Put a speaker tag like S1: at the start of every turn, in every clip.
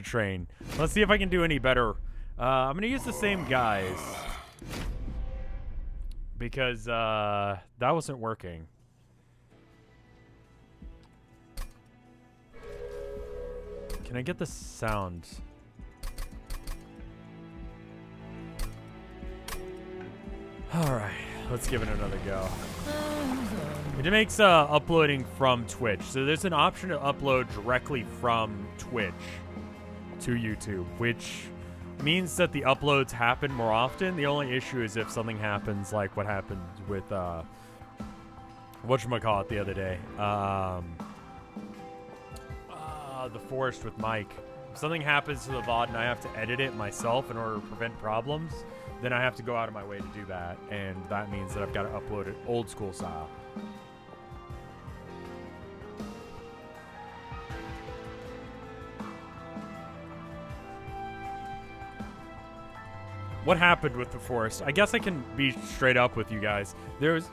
S1: train. Let's see if I can do any better. I'm gonna use the same guys because that wasn't working. Can I get the sound? Alright, let's give it another go. It makes uploading from Twitch. So there's an option to upload directly from Twitch to YouTube, which means that the uploads happen more often. The only issue is if something happens like what happened with whatchamacallit the other day. The Forest with Mike. If something happens to the VOD and I have to edit it myself in order to prevent problems, then I have to go out of my way to do that, and that means that I've got to upload it old school style. What happened with the Forest? I guess I can be straight up with you guys.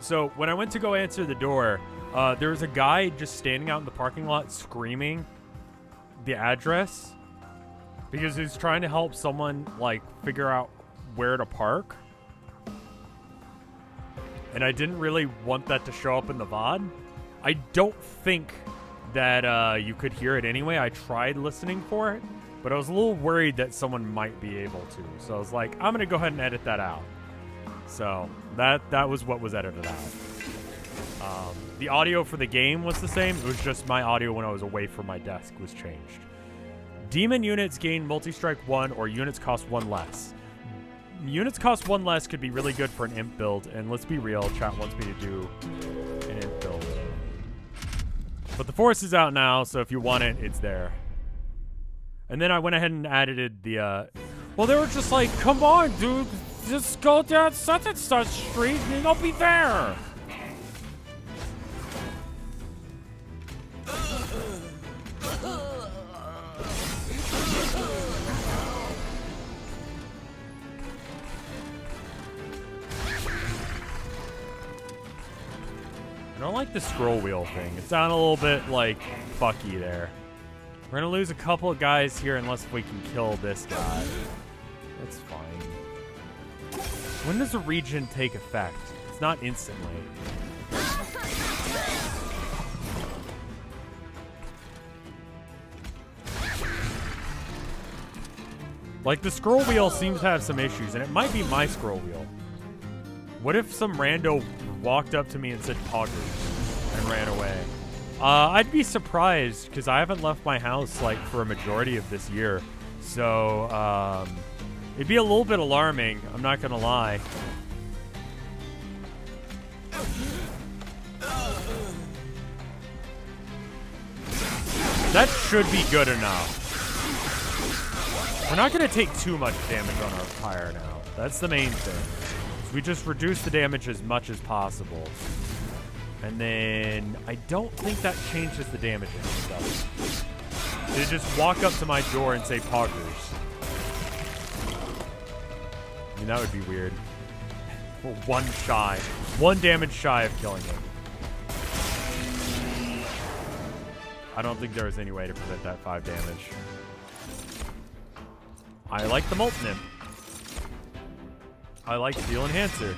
S1: So when I went to go answer the door, there was a guy just standing out in the parking lot screaming the address because he was trying to help someone like figure out where to park. And I didn't really want that to show up in the VOD. I don't think that you could hear it anyway. I tried listening for it, but I was a little worried that someone might be able to. So I was like, I'm gonna go ahead and edit that out. So that was what was edited out. The audio for the game was the same. It was just my audio when I was away from my desk was changed. Demon units gain multi-strike 1 or units cost 1 less. Units cost 1 less could be really good for an imp build, and let's be real, chat wants me to do an imp build. But the Forest is out now, so if you want it, it's there. And then I went ahead and added the, well, they were just like, come on, dude, just go down such and such street and it'll be there. I don't like the scroll wheel thing. It's down a little bit, like, fucky there. We're gonna lose a couple of guys here unless we can kill this guy. That's fine. When does a region take effect? It's not instantly. Like, the scroll wheel seems to have some issues, and it might be my scroll wheel. What if some rando walked up to me and said poggers and ran away? I'd be surprised, because I haven't left my house, like, for a majority of this year. So, it'd be a little bit alarming, I'm not gonna lie. That should be good enough. We're not gonna take too much damage on our fire now. That's the main thing. So we just reduce the damage as much as possible. And then I don't think that changes the damage and stuff. They just walk up to my door and say poggers. I mean, that would be weird. We're one damage shy of killing him. I don't think there was any way to prevent that 5 damage. I like the Molten Imp. I like Steel Enhancer.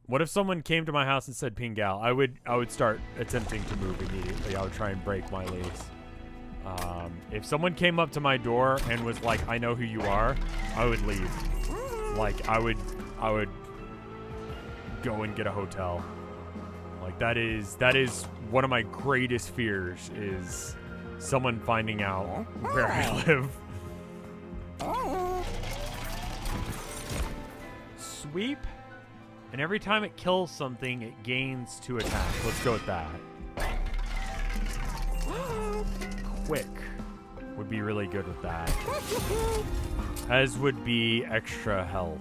S1: What if someone came to my house and said Pingal? I would start attempting to move immediately. I would try and break my lease. If someone came up to my door and was like, I know who you are, I would leave. Like, I would go and get a hotel. Like, that is one of my greatest fears, is someone finding out where I live. Sweep. And every time it kills something, it gains 2 attacks. Let's go with that. Quick would be really good with that. As would be extra health.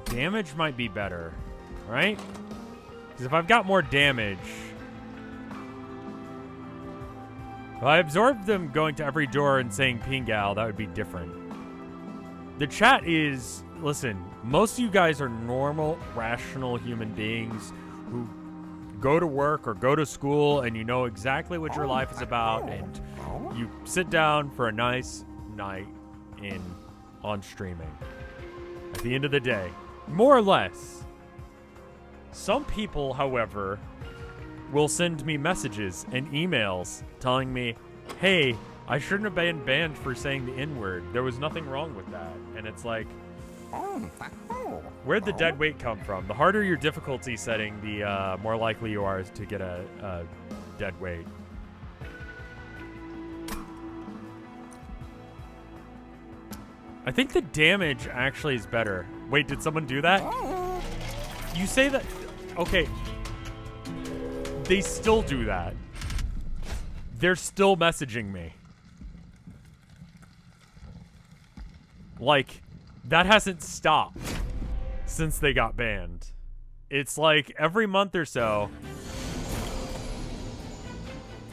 S1: Damage might be better, right? Because if I've got more damage... If I absorb them going to every door and saying Pingal, that would be different. The chat is... Listen, most of you guys are normal, rational human beings who go to work or go to school and you know exactly what your life is about, and you sit down for a nice night on streaming. At the end of the day, more or less. Some people, however, will send me messages and emails telling me, hey, I shouldn't have been banned for saying the N-word. There was nothing wrong with that. And it's like, where'd the dead weight come from? The harder your difficulty setting, the more likely you are to get a dead weight. I think the damage actually is better. Wait, did someone do that? You say that... Okay. They still do that. They're still messaging me. Like, that hasn't stopped since they got banned. It's like every month or so,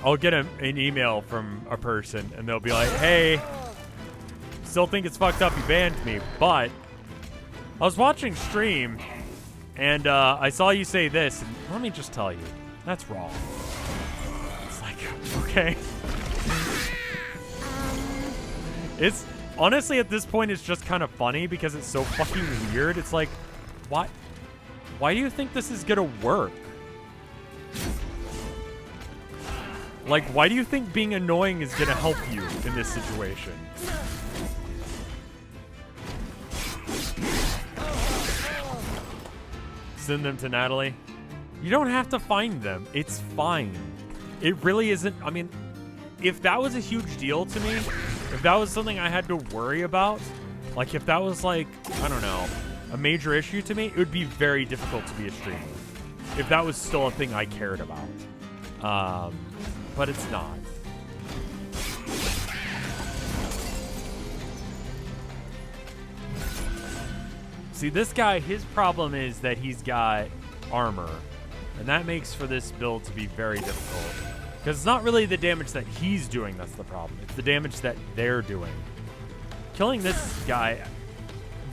S1: I'll get an email from a person and they'll be like, hey, still think it's fucked up you banned me, but I was watching stream and I saw you say this, and let me just tell you, that's wrong. It's like, okay. It's honestly at this point it's just kind of funny because it's so fucking weird. It's like, why do you think this is gonna work? Like, why do you think being annoying is gonna help you in this situation? Send them to Natalie. You don't have to find them. It's fine. It really isn't. I mean, if that was a huge deal to me, if that was something I had to worry about, like if that was like, I don't know, a major issue to me, it would be very difficult to be a streamer. If that was still a thing I cared about. But it's not. See, this guy, his problem is that he's got armor. And that makes for this build to be very difficult. Because it's not really the damage that he's doing that's the problem. It's the damage that they're doing. Killing this guy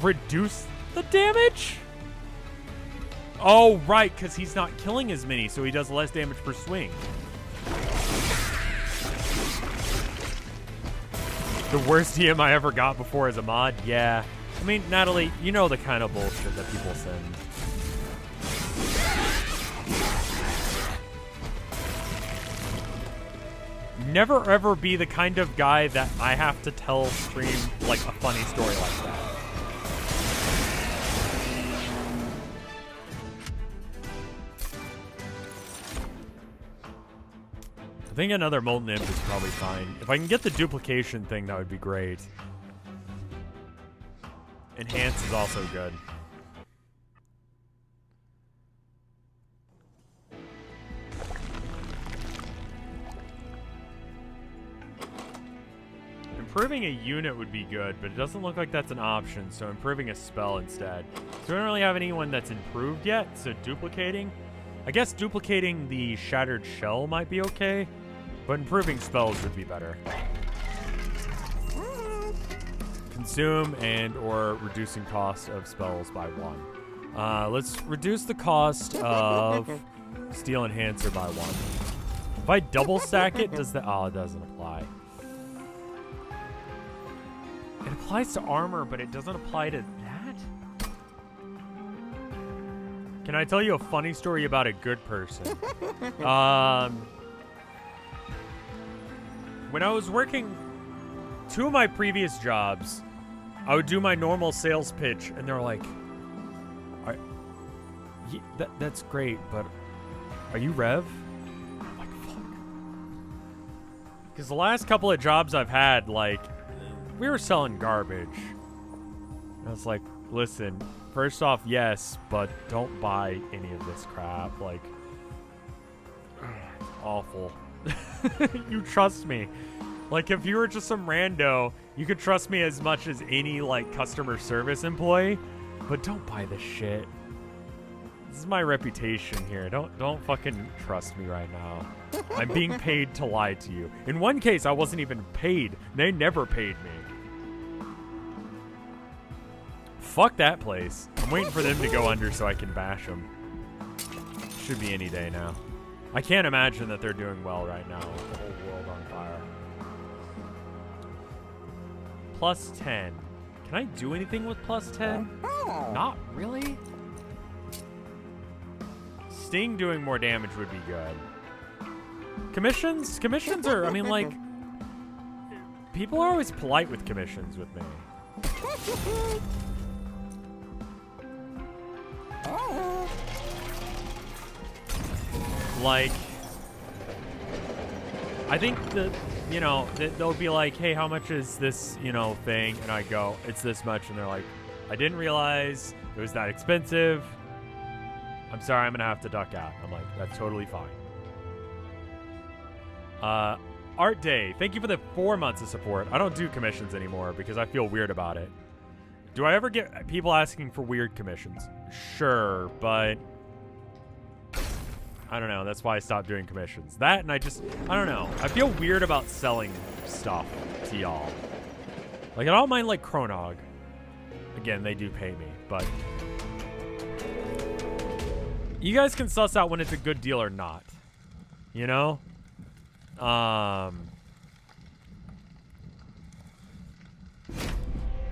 S1: reduce the damage? Oh, right, because he's not killing as many, so he does less damage per swing. The worst DM I ever got before as a mod? Yeah. I mean, Natalie, you know the kind of bullshit that people send. Never ever be the kind of guy that I have to tell stream like a funny story like that. I think another Molten Imp is probably fine. If I can get the duplication thing, that would be great. Enhance is also good. Improving a unit would be good, but it doesn't look like that's an option, so improving a spell instead. So we don't really have anyone that's improved yet, so duplicating. I guess duplicating the Shattered Shell might be okay, but improving spells would be better. Consume and or reducing cost of spells by 1. Let's reduce the cost of Steel Enhancer by 1. If I double stack it, does that... Oh, it doesn't apply. It applies to armor, but it doesn't apply to that? Can I tell you a funny story about a good person? When I was working 2 of my previous jobs, I would do my normal sales pitch, and they're like, that's great, but are you Rev? I'm like, fuck. Because the last couple of jobs I've had, like, we were selling garbage. I was like, listen, first off, yes, but don't buy any of this crap. Like, it's awful. You trust me. Like, if you were just some rando, you could trust me as much as any, like, customer service employee, but don't buy this shit. This is my reputation here. Don't fucking trust me right now. I'm being paid to lie to you. In one case, I wasn't even paid. They never paid me. Fuck that place. I'm waiting for them to go under so I can bash them. should be any day now. I can't imagine that they're doing well right now with the whole world on fire. Plus 10. Can I do anything with plus 10? Not really. Sting doing more damage would be good. Commissions? Commissions are, I mean, like, people are always polite with commissions with me. Like, I think that, you know, they'll be like, hey, how much is this, you know, thing? And I go, it's this much. And they're like, I didn't realize it was that expensive. I'm sorry, I'm going to have to duck out. I'm like, that's totally fine. Art Day, thank you for the 4 months of support. I don't do commissions anymore because I feel weird about it. Do I ever get people asking for weird commissions? Sure, but I don't know. That's why I stopped doing commissions. That and I don't know. I feel weird about selling stuff to y'all. Like, I don't mind, like, Chronog. Again, they do pay me, but you guys can suss out when it's a good deal or not. You know?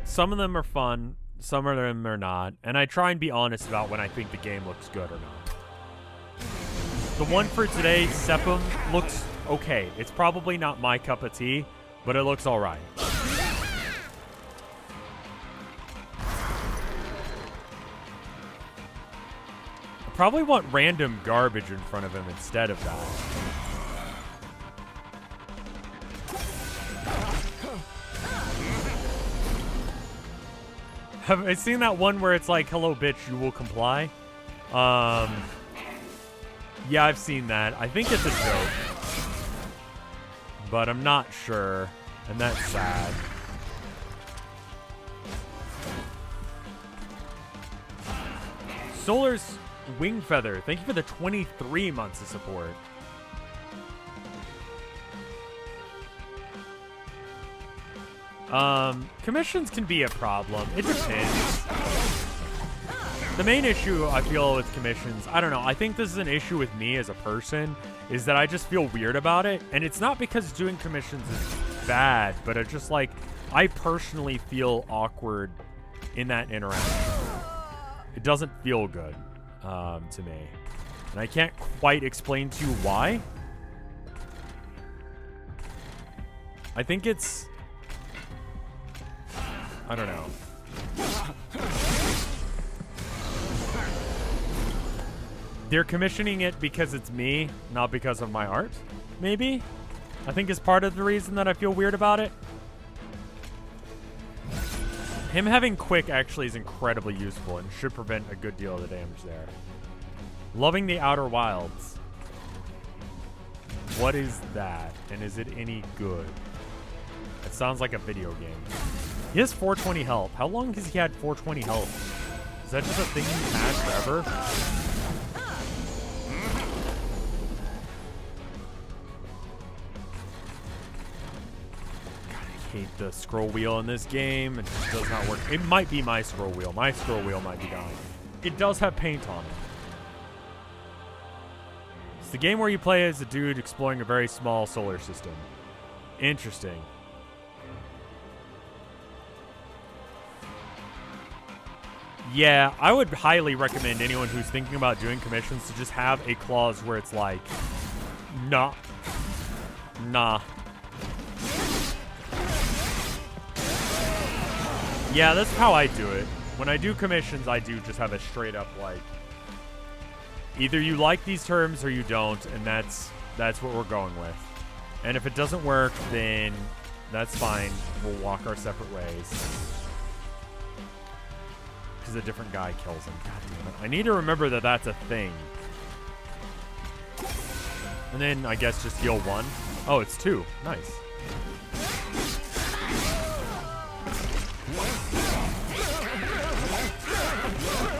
S1: Some of them are fun. Some of them are not. And I try and be honest about when I think the game looks good or not. The one for today, Sepum, looks okay. It's probably not my cup of tea, but it looks all right. I probably want random garbage in front of him instead of that. Have I seen that one where it's like, hello, bitch, you will comply? Yeah, I've seen that. I think it's a joke. But I'm not sure. And that's sad. Solar's Wing Feather, thank you for the 23 months of support. Commissions can be a problem. It depends. The main issue I feel with commissions, I don't know, I think this is an issue with me as a person, is that I just feel weird about it. And it's not because doing commissions is bad, but it's just like, I personally feel awkward in that interaction. It doesn't feel good to me. And I can't quite explain to you why. I think it's, I don't know. They're commissioning it because it's me, not because of my art, maybe? I think is part of the reason that I feel weird about it. Him having quick actually is incredibly useful and should prevent a good deal of the damage there. Loving the Outer Wilds. What is that? And is it any good? It sounds like a video game. He has 420 health. How long has he had 420 health? Is that just a thing he's had forever? God, I hate the scroll wheel in this game. It just does not work. It might be my scroll wheel. My scroll wheel might be dying. It does have paint on it. It's the game where you play as a dude exploring a very small solar system. Interesting. Yeah, I would highly recommend anyone who's thinking about doing commissions to just have a clause where it's like, nah. Yeah, that's how I do it. When I do commissions, I do just have a straight up like, either you like these terms or you don't, and that's what we're going with. And if it doesn't work, then that's fine. We'll walk our separate ways. Because a different guy kills him. God damn it. I need to remember that that's a thing. And then I guess just heal 1. Oh, it's 2. Nice.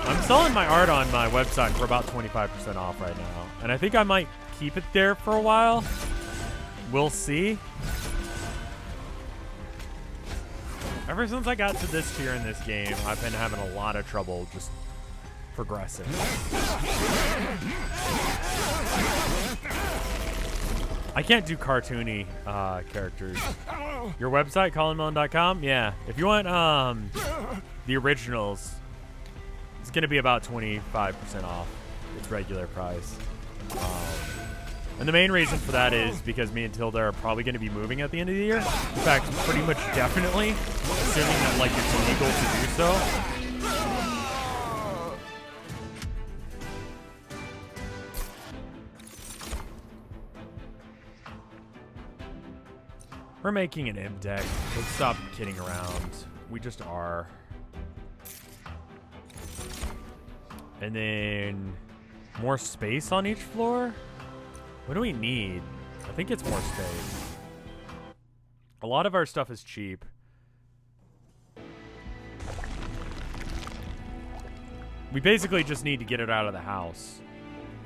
S1: I'm selling my art on my website for about 25% off right now. And I think I might keep it there for a while. We'll see. Ever since I got to this tier in this game, I've been having a lot of trouble just progressive. I can't do cartoony characters. Your website, colinmelon.com? Yeah. If you want the originals, it's going to be about 25% off its regular price. And the main reason for that is because me and Tilda are probably going to be moving at the end of the year. In fact, pretty much definitely, assuming that like it's illegal to do so. We're making an imp deck. Let's stop kidding around. We just are. And then more space on each floor? What do we need? I think it's more space. A lot of our stuff is cheap. We basically just need to get it out of the house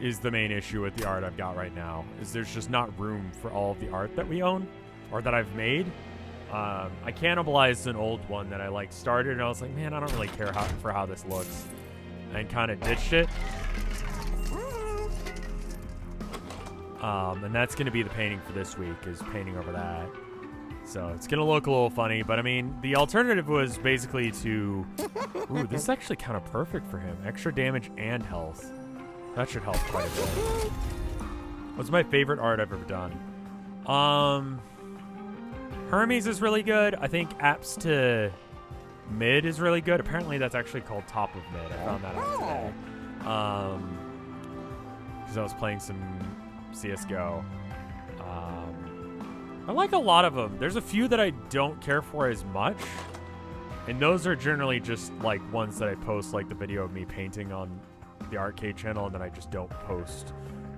S1: is the main issue with the art I've got right now. Is there's just not room for all of the art that we own. Or that I've made. I cannibalized an old one that I like started, and I was like, man, I don't really care for how this looks, and kind of ditched it. And that's going to be the painting for this week, is painting over that. So it's going to look a little funny, but I mean, the alternative was basically to... Ooh, this is actually kind of perfect for him. Extra damage and health. That should help quite a bit. What's my favorite art I've ever done? Hermes is really good. I think apps to mid is really good. Apparently that's actually called top of mid. I found that out today. Because I was playing some CSGO. I like a lot of them. There's a few that I don't care for as much. And those are generally just like ones that I post, like the video of me painting on the arcade channel, and then I just don't post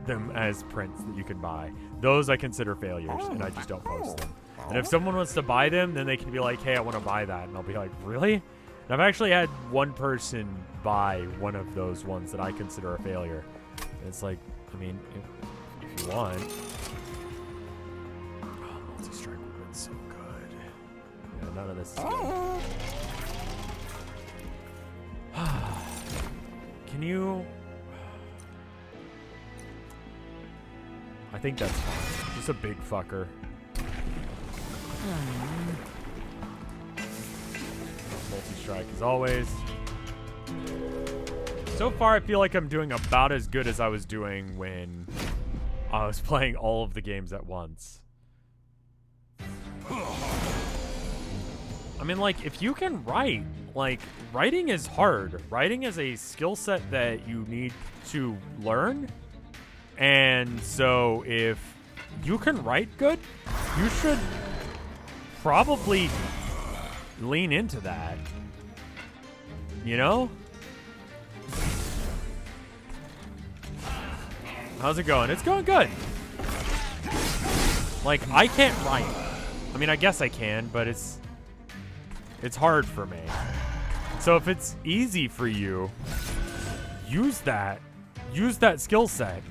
S1: them as prints that you can buy. Those I consider failures, and I just don't post them. And if someone wants to buy them, then they can be like, hey, I want to buy that. And I'll be like, really? And I've actually had one person buy one of those ones that I consider a failure. And it's like, I mean, if you want. Oh, multi-strike would have been so good. Yeah, none of this is good. Can you... I think that's fine. Just a big fucker. Multi-strike as always. So far, I feel like I'm doing about as good as I was doing when I was playing all of the games at once. I mean, like, if you can write, like, writing is hard. Writing is a skill set that you need to learn. And so if you can write good, you should probably lean into that. You know? How's it going? It's going good. Like, I can't write. I mean, I guess I can, but it's hard for me. So if it's easy for you, use that. Use that skill set.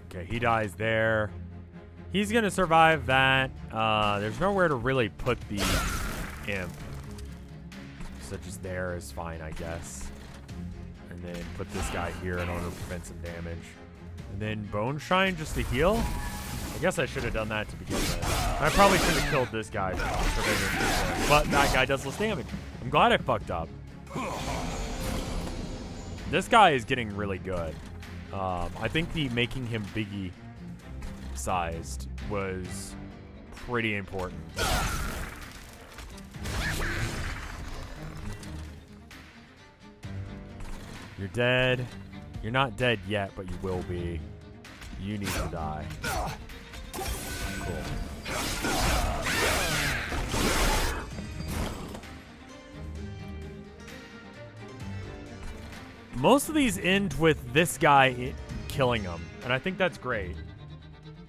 S1: Okay, he dies there. He's gonna survive that. There's nowhere to really put the imp. So just there is fine, I guess. And then put this guy here in order to prevent some damage. And then Bone Shine just to heal? I guess I should have done that to begin with. I probably should have killed this guy. But that guy does less damage. I'm glad I fucked up. This guy is getting really good. I think the making him biggie sized was pretty important. You're dead. You're not dead yet, but you will be. You need to die. Cool. Most of these end with this guy killing them, and I think that's great.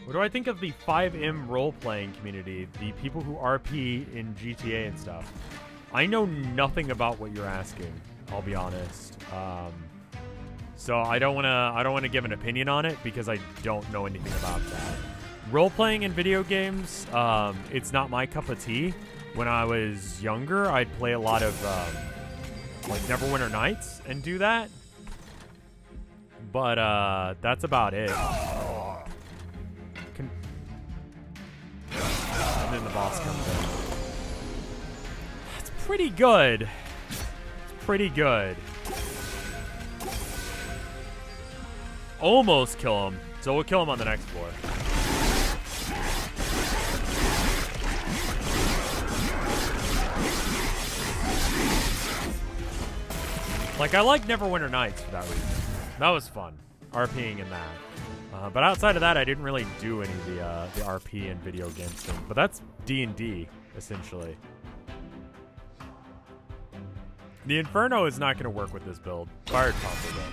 S1: What do I think of the 5M role-playing community, the people who RP in GTA and stuff? I know nothing about what you're asking, I'll be honest. So I don't want to give an opinion on it because I don't know anything about that. Role-playing in video games, it's not my cup of tea. When I was younger, I'd play a lot of like Neverwinter Nights and do that. But that's about it. And then the boss comes in. It's pretty good. It's pretty good. Almost kill him. So we'll kill him on the next floor. Like, I like Neverwinter Nights for that reason. That was fun, RPing in that. But outside of that, I didn't really do any of the RP and video games thing. But that's D&D, essentially. The Inferno is not going to work with this build. Fired Topple, though.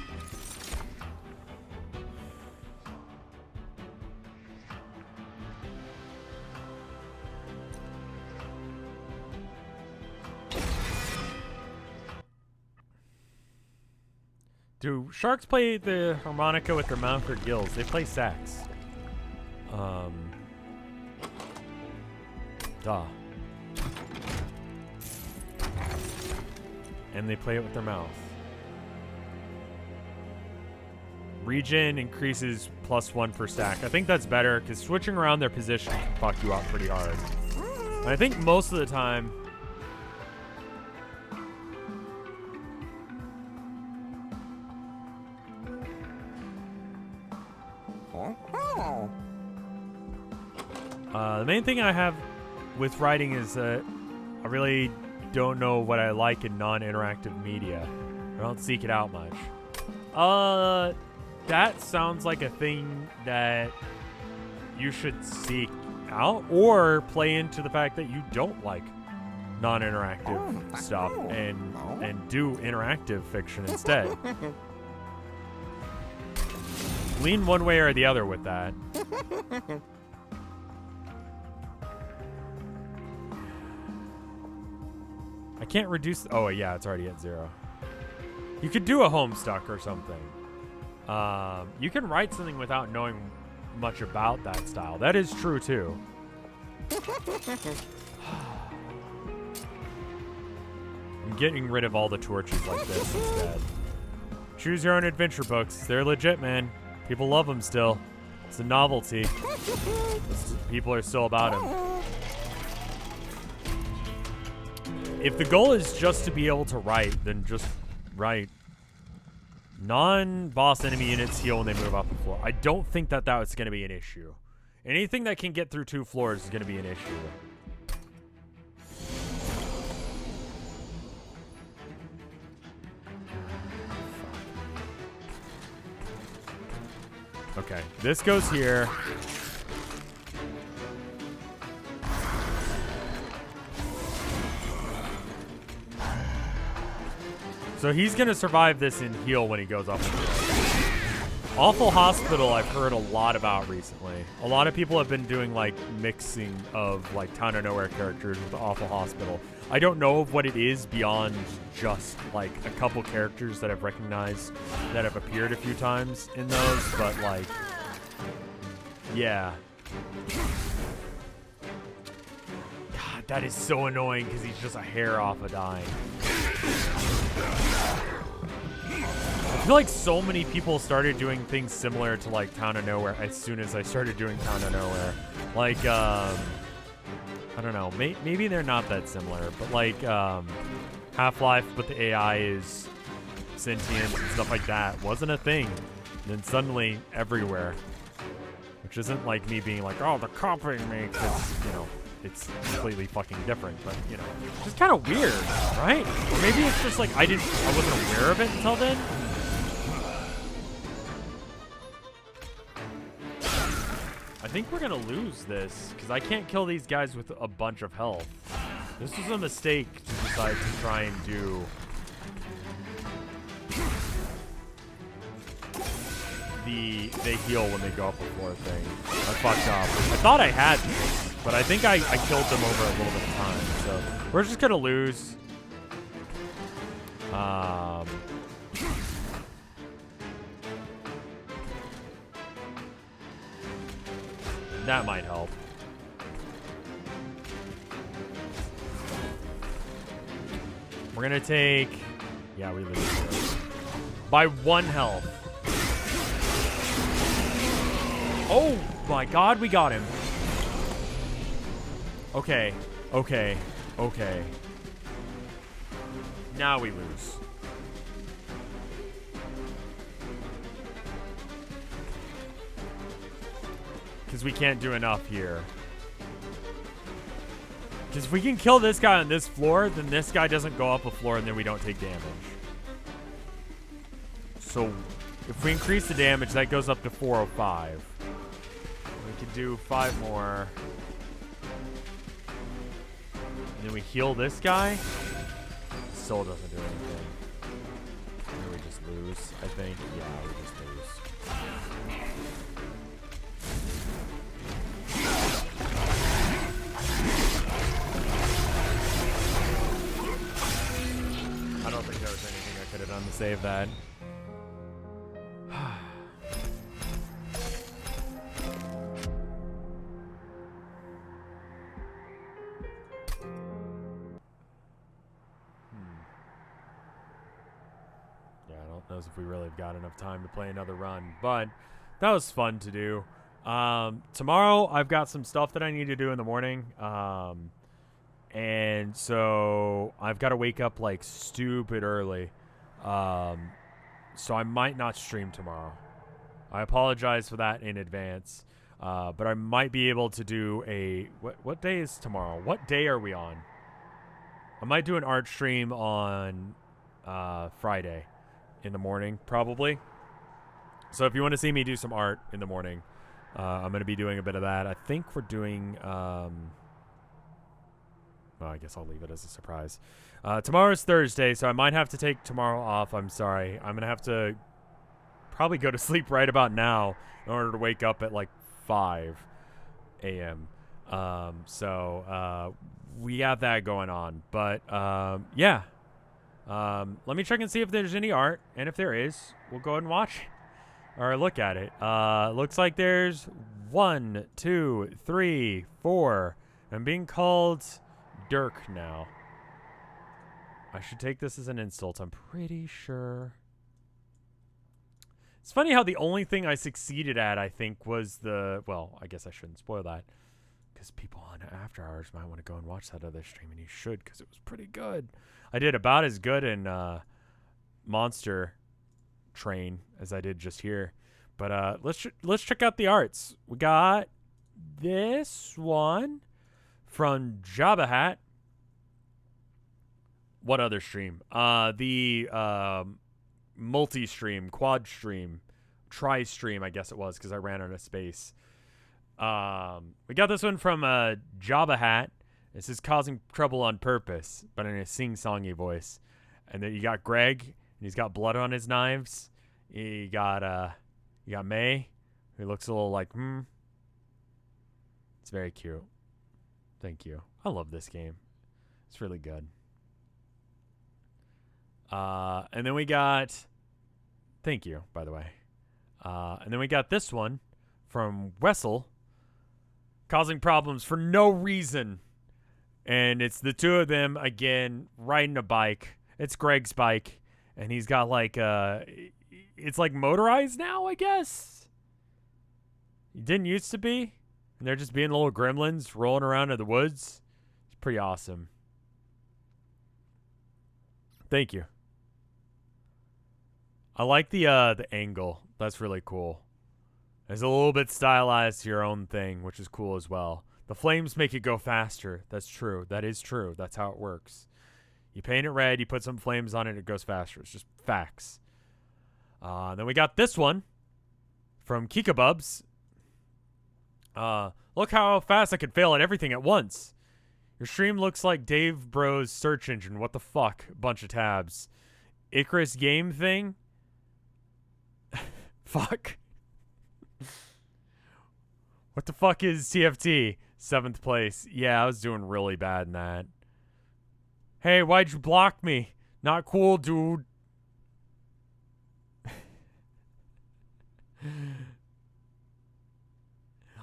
S1: Do sharks play the harmonica with their mouth or gills? They play sax. Duh. And they play it with their mouth. Regen increases +1 per stack. I think that's better because switching around their position can fuck you out pretty hard. And I think most of the time... the main thing I have with writing is that I really don't know what I like in non-interactive media. I don't seek it out much. That sounds like a thing that you should seek out or play into the fact that you don't like non-interactive stuff and do interactive fiction instead. Lean one way or the other with that. I can't reduce... Oh, yeah, it's already at 0. You could do a Homestuck or something. You can write something without knowing much about that style. That is true, too. I'm getting rid of all the torches like this instead. Choose your own adventure books. They're legit, man. People love them still. It's a novelty. People are still about them. If the goal is just to be able to write, then just write. Non-boss enemy units heal when they move up the floor. I don't think that was going to be an issue. Anything that can get through 2 floors is going to be an issue. Okay, this goes here. So he's going to survive this and heal when he goes up. Awful Hospital I've heard a lot about recently. A lot of people have been doing like mixing of like Town of Nowhere characters with the Awful Hospital. I don't know of what it is beyond just like a couple characters that I've recognized that have appeared a few times in those, but like, yeah. God, that is so annoying because he's just a hair off of dying. I feel like so many people started doing things similar to like Town of Nowhere as soon as I started doing Town of Nowhere. Like, I don't know, maybe they're not that similar, but like Half-Life, but the AI is sentient and stuff like that wasn't a thing. And then suddenly everywhere, which isn't like me being like, oh, they're copying me, because, you know, it's completely fucking different, but, you know, it's just kind of weird, right? Or maybe it's just like I wasn't aware of it until then. I think we're gonna lose this because I can't kill these guys with a bunch of health. This was a mistake to decide to try and do they heal when they go up a floor thing. I fucked up. I thought I had this, but I think I killed them over a little bit of time. So we're just gonna lose. That might help. We're gonna take... Yeah, we lose by 1 health. Oh my god, we got him. Okay, okay, okay. Now we lose. Because we can't do enough here. Because if we can kill this guy on this floor, then this guy doesn't go up a floor and then we don't take damage. So if we increase the damage, that goes up to 405. We can do 5 more. And then we heal this guy. Still doesn't do anything. And then we just lose, I think. Yeah, we just lose. I don't think there was anything I could have done to save that. Yeah, I don't know if we really have got enough time to play another run, but that was fun to do. Tomorrow I've got some stuff that I need to do in the morning. And so I've got to wake up like stupid early. So I might not stream tomorrow. I apologize for that in advance. But I might be able to do a... What day is tomorrow? What day are we on? I might do an art stream on Friday in the morning, probably. So if you want to see me do some art in the morning, I'm going to be doing a bit of that. I think we're doing... well, I guess I'll leave it as a surprise. Tomorrow's Thursday, so I might have to take tomorrow off. I'm sorry. I'm going to have to probably go to sleep right about now in order to wake up at like 5 a.m. So we have that going on. But yeah. Let me check and see if there's any art. And if there is, we'll go ahead and watch or look at it. Looks like there's 1, 2, 3, 4. I'm being called... Dirk now. I should take this as an insult, I'm pretty sure. It's funny how the only thing I succeeded at, I think, was the... Well, I guess I shouldn't spoil that. Because people on After Hours might want to go and watch that other stream, and you should, because it was pretty good. I did about as good in Monster Train as I did just here. But let's check out the arts. We got this one from Jabba Hat. What other stream? The multi-stream, quad stream, tri-stream, I guess it was, because I ran out of space. We got this one from Jabba Hat. This is causing trouble on purpose, but in a sing-songy voice. And then you got Greg, and he's got blood on his knives. You got May, who looks a little like, It's very cute. Thank you. I love this game. It's really good. And then we got... Thank you, by the way. And then we got this one from Wessel. Causing problems for no reason. And it's the two of them, again, riding a bike. It's Greg's bike. And he's got like... it's like motorized now, I guess? It didn't used to be. And they're just being little gremlins rolling around in the woods. It's pretty awesome. Thank you. I like the angle. That's really cool. It's a little bit stylized to your own thing, which is cool as well. The flames make it go faster. That's true. That is true. That's how it works. You paint it red, you put some flames on it, it goes faster. It's just facts. Then we got this one from Kikabubs. Look how fast I could fail at everything at once. Your stream looks like Dave Bro's search engine. What the fuck? Bunch of tabs. Icarus game thing? Fuck. What the fuck is TFT? 7th place. Yeah, I was doing really bad in that. Hey, why'd you block me? Not cool, dude.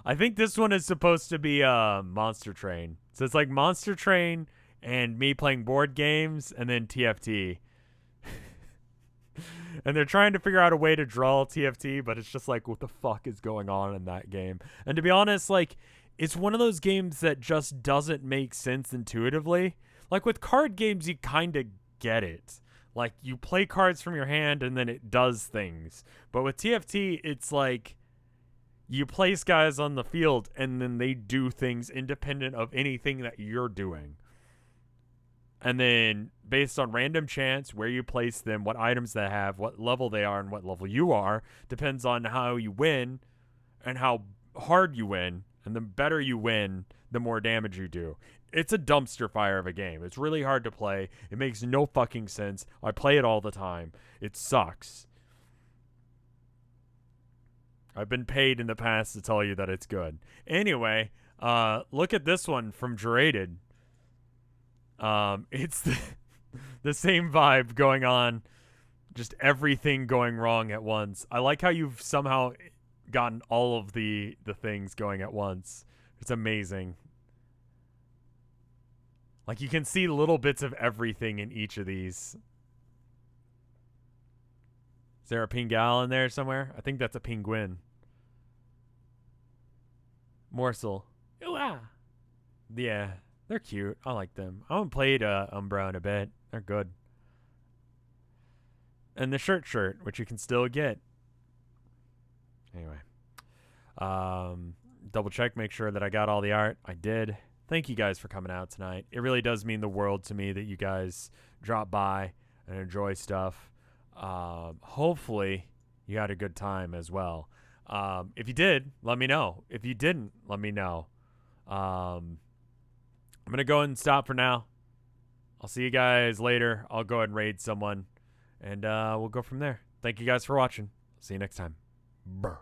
S1: I think this one is supposed to be Monster Train. So it's like Monster Train and me playing board games and then TFT. And they're trying to figure out a way to draw TFT, but it's just like, what the fuck is going on in that game? And to be honest, like, it's one of those games that just doesn't make sense intuitively. Like with card games, you kind of get it. Like you play cards from your hand and then it does things. But with TFT, it's like you place guys on the field and then they do things independent of anything that you're doing. And then based on random chance, where you place them, what items they have, what level they are, and what level you are, depends on how you win and how hard you win. And the better you win, the more damage you do. It's a dumpster fire of a game. It's really hard to play. It makes no fucking sense. I play it all the time. It sucks. I've been paid in the past to tell you that it's good. Anyway, look at this one from Jerated. It's the same vibe going on, just everything going wrong at once. I like how you've somehow gotten all of the things going at once. It's amazing. Like you can see little bits of everything in each of these. Is there a pingal in there somewhere? I think that's a penguin. Morsel. Ooh, ah. Yeah. They're cute. I like them. I haven't played Umbra in a bit. They're good. And the shirt, which you can still get. Anyway. Double check, make sure that I got all the art. I did. Thank you guys for coming out tonight. It really does mean the world to me that you guys drop by and enjoy stuff. Hopefully you had a good time as well. If you did, let me know. If you didn't, let me know. I'm going to go ahead and stop for now. I'll see you guys later. I'll go ahead and raid someone, and we'll go from there. Thank you guys for watching. See you next time. Brr.